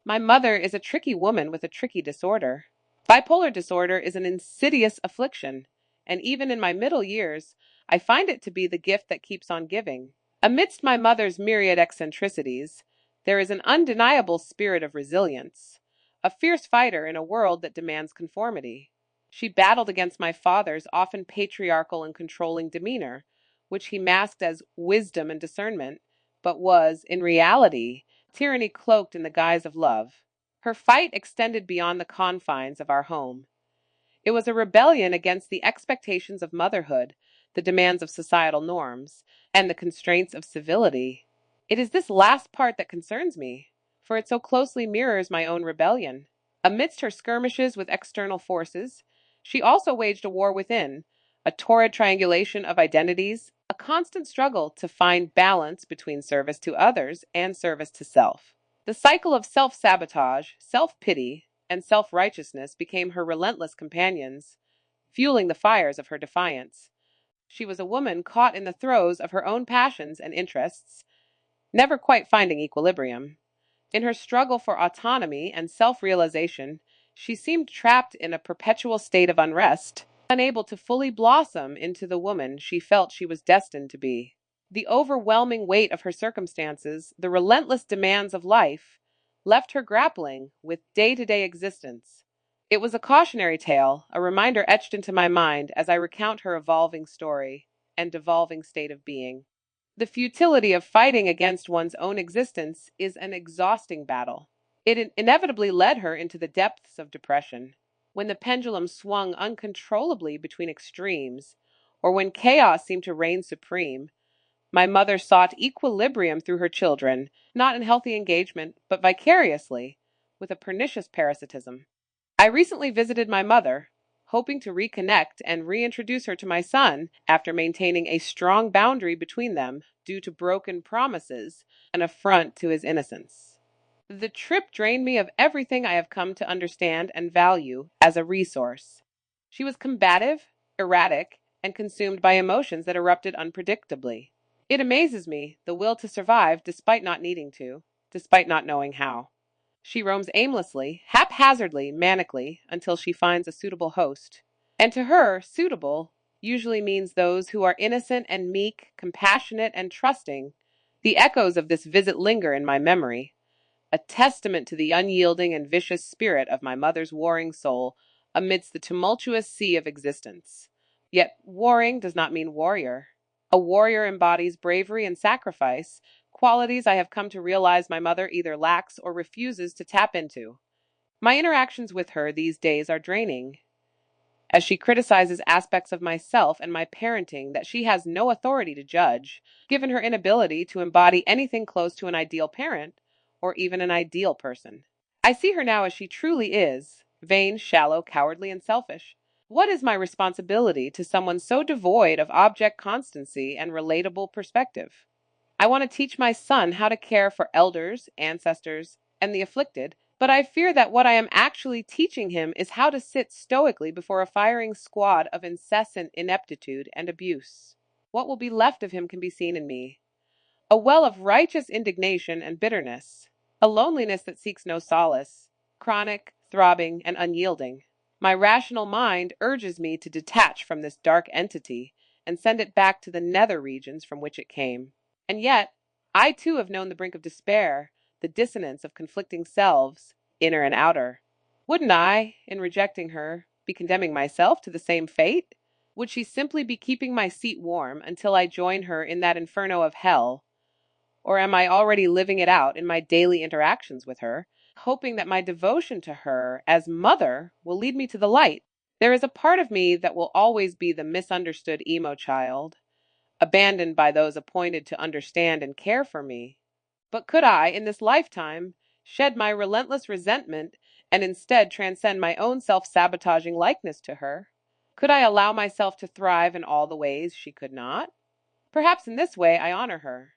My mother is a tricky woman with a tricky disorder. Bipolar disorder is an insidious affliction, and even in my middle years, I find it to be the gift that keeps on giving. Amidst my mother's myriad eccentricities, there is an undeniable spirit of resilience, a fierce fighter in a world that demands conformity. She battled against my father's often patriarchal and controlling demeanor, which he masked as wisdom and discernment, but was, in reality, tyranny cloaked in the guise of love. Her fight extended beyond the confines of our home. It was a rebellion against the expectations of motherhood, the demands of societal norms, and the constraints of civility. It is this last part that concerns me, for it so closely mirrors my own rebellion. Amidst her skirmishes with external forces, she also waged a war within, a torrid triangulation of identities, a constant struggle to find balance between service to others and service to self. The cycle of self sabotage, self pity, and self righteousness became her relentless companions, fueling the fires of her defiance. She was a woman caught in the throes of her own passions and interests, never quite finding equilibrium. In her struggle for autonomy and self realization, she seemed trapped in a perpetual state of unrest, unable to fully blossom into the woman she felt she was destined to be. The overwhelming weight of her circumstances, the relentless demands of life, left her grappling with day to day existence. It was a cautionary tale, a reminder etched into my mind as I recount her evolving story and devolving state of being. The futility of fighting against one's own existence is an exhausting battle. It inevitably led her into the depths of depression. When the pendulum swung uncontrollably between extremes, or when chaos seemed to reign supreme, my mother sought equilibrium through her children, not in healthy engagement, but vicariously, with a pernicious parasitism. I recently visited my mother, hoping to reconnect and reintroduce her to my son after maintaining a strong boundary between them due to broken promises, an affront to his innocence. The trip drained me of everything I have come to understand and value as a resource. She was combative, erratic, and consumed by emotions that erupted unpredictably. It amazes me, the will to survive despite not needing to, despite not knowing how. She roams aimlessly, haphazardly, manically, until she finds a suitable host. And to her, suitable usually means those who are innocent and meek, compassionate and trusting. The echoes of this visit linger in my memory, a testament to the unyielding and vicious spirit of my mother's warring soul amidst the tumultuous sea of existence. Yet warring does not mean warrior. A warrior embodies bravery and sacrifice, qualities I have come to realize my mother either lacks or refuses to tap into. My interactions with her these days are draining, as she criticizes aspects of myself and my parenting that she has no authority to judge, given her inability to embody anything close to an ideal parent or even an ideal person. I see her now as she truly is, vain, shallow, cowardly, and selfish. What is my responsibility to someone so devoid of object constancy and relatable perspective? I want to teach my son how to care for elders, ancestors, and the afflicted, but I fear that what I am actually teaching him is how to sit stoically before a firing squad of incessant ineptitude and abuse. What will be left of him can be seen in me, a well of righteous indignation and bitterness, a loneliness that seeks no solace, chronic, throbbing, and unyielding. My rational mind urges me to detach from this dark entity and send it back to the nether regions from which it came. And yet, I too have known the brink of despair, the dissonance of conflicting selves, inner and outer. Wouldn't I, in rejecting her, be condemning myself to the same fate? Would she simply be keeping my seat warm until I join her in that inferno of hell? Or am I already living it out in my daily interactions with her, hoping that my devotion to her as mother will lead me to the light? There is a part of me that will always be the misunderstood emo child, abandoned by those appointed to understand and care for me. But could I, in this lifetime, shed my relentless resentment and instead transcend my own self-sabotaging likeness to her? Could I allow myself to thrive in all the ways she could not? Perhaps in this way I honor her,